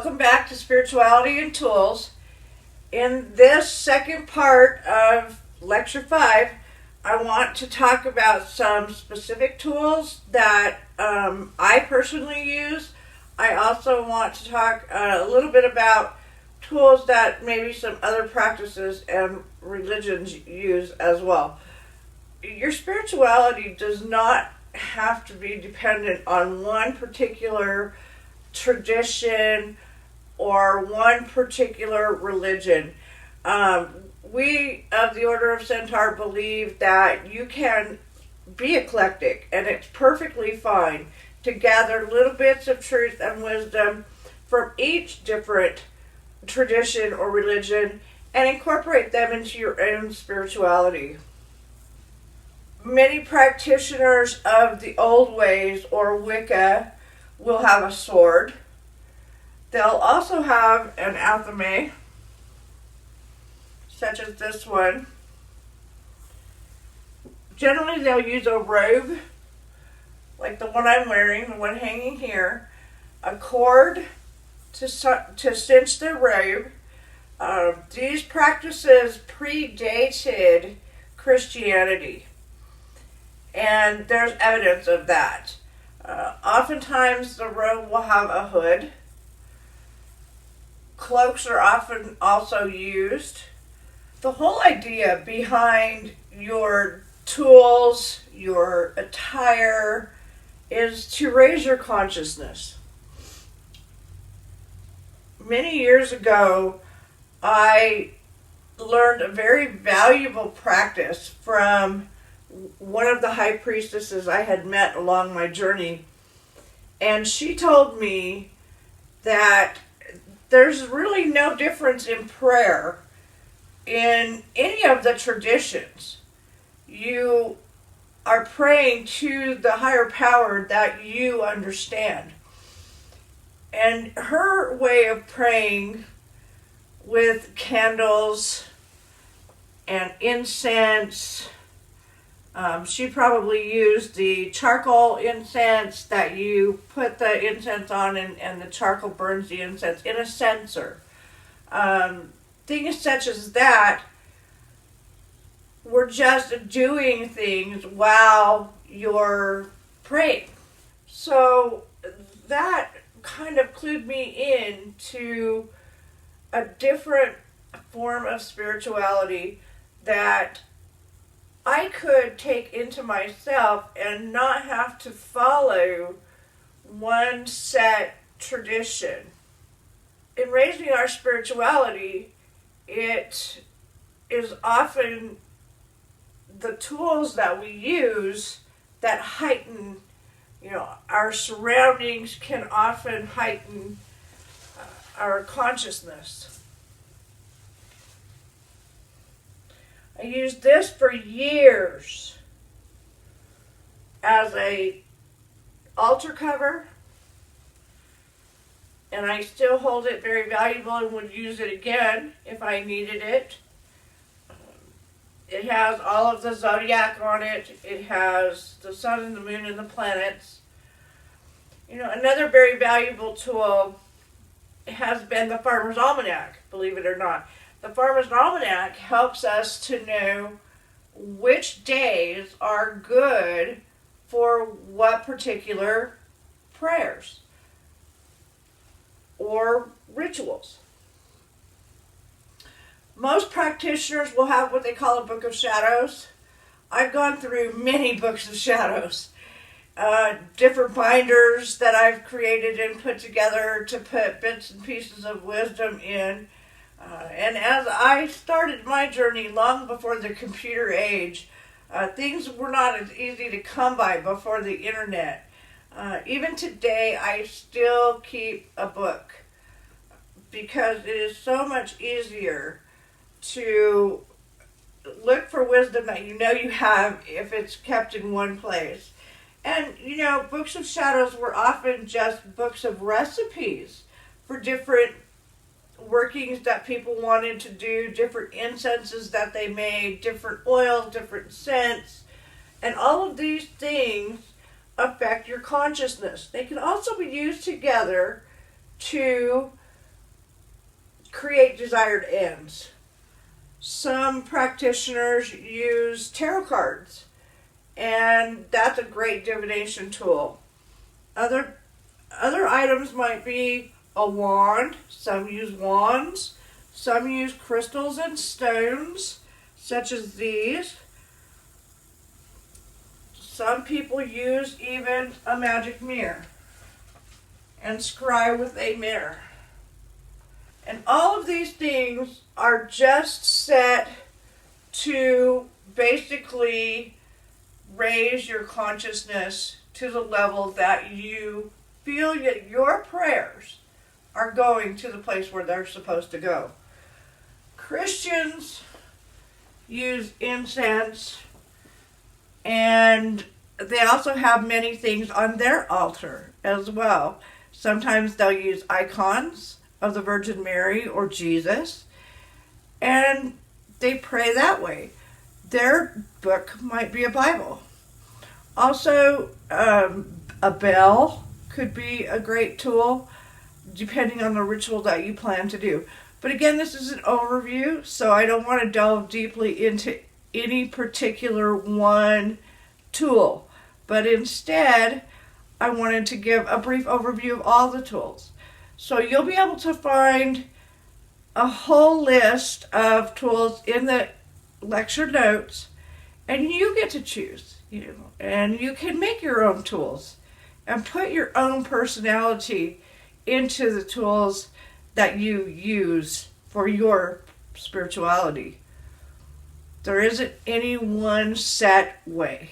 Welcome back to Spirituality and Tools. In this second part of Lecture 5, I want to talk about some specific tools that I personally use. I also want to talk a little bit about tools that maybe some other practices and religions use as well. Your spirituality does not have to be dependent on one particular tradition or one particular religion. We of the Order of Centaur believe that you can be eclectic, and it's perfectly fine to gather little bits of truth and wisdom from each different tradition or religion and incorporate them into your own spirituality. Many practitioners of the old ways or Wicca will have a sword. They'll also have an athame, such as this one. Generally, they'll use a robe, like the one I'm wearing, the one hanging here, a cord to cinch the robe. These practices predated Christianity, and there's evidence of that. Oftentimes, the robe will have a hood. Cloaks are often also used. The whole idea behind your tools, your attire, is to raise your consciousness. Many years ago, I learned a very valuable practice from one of the high priestesses I had met along my journey. And she told me that there's really no difference in prayer in any of the traditions. You are praying to the higher power that you understand. And her way of praying with candles and incense, she probably used the charcoal incense that you put the incense on and the charcoal burns the incense in a censer. Things such as that were just doing things while you're praying. So that kind of clued me in to a different form of spirituality that I could take into myself and not have to follow one set tradition. In raising our spirituality, it is often the tools that we use that heighten, our surroundings can often heighten our consciousness. I used this for years as a altar cover, and I still hold it very valuable and would use it again if I needed it. It has all of the zodiac on it. It has the sun and the moon and the planets. Another very valuable tool has been the Farmer's Almanac, believe it or not. The Farmer's Almanac helps us to know which days are good for what particular prayers or rituals. Most practitioners will have what they call a book of shadows. I've gone through many books of shadows. Different binders that I've created and put together to put bits and pieces of wisdom in. And as I started my journey long before the computer age, things were not as easy to come by before the internet. Even today, I still keep a book because it is so much easier to look for wisdom that you have if it's kept in one place. And, books of shadows were often just books of recipes for different workings that people wanted to do, different incenses that they made, different oils, different scents. And all of these things affect your consciousness. They can also be used together to create desired ends. Some practitioners use tarot cards, and that's a great divination tool. Other items might be a wand. Some use wands. Some use crystals and stones, such as these. Some people use even a magic mirror and scry with a mirror. And all of these things are just set to basically raise your consciousness to the level that you feel that your prayers are going to the place where they're supposed to go. Christians use incense, and they also have many things on their altar as well. Sometimes they'll use icons of the Virgin Mary or Jesus, and they pray that way. Their book might be a Bible. Also, a bell could be a great tool, depending on the ritual that you plan to do. But again, this is an overview, so I don't want to delve deeply into any particular one tool. But instead, I wanted to give a brief overview of all the tools. So you'll be able to find a whole list of tools in the lecture notes, and you get to choose, and you can make your own tools and put your own personality into the tools that you use for your spirituality. There isn't any one set way.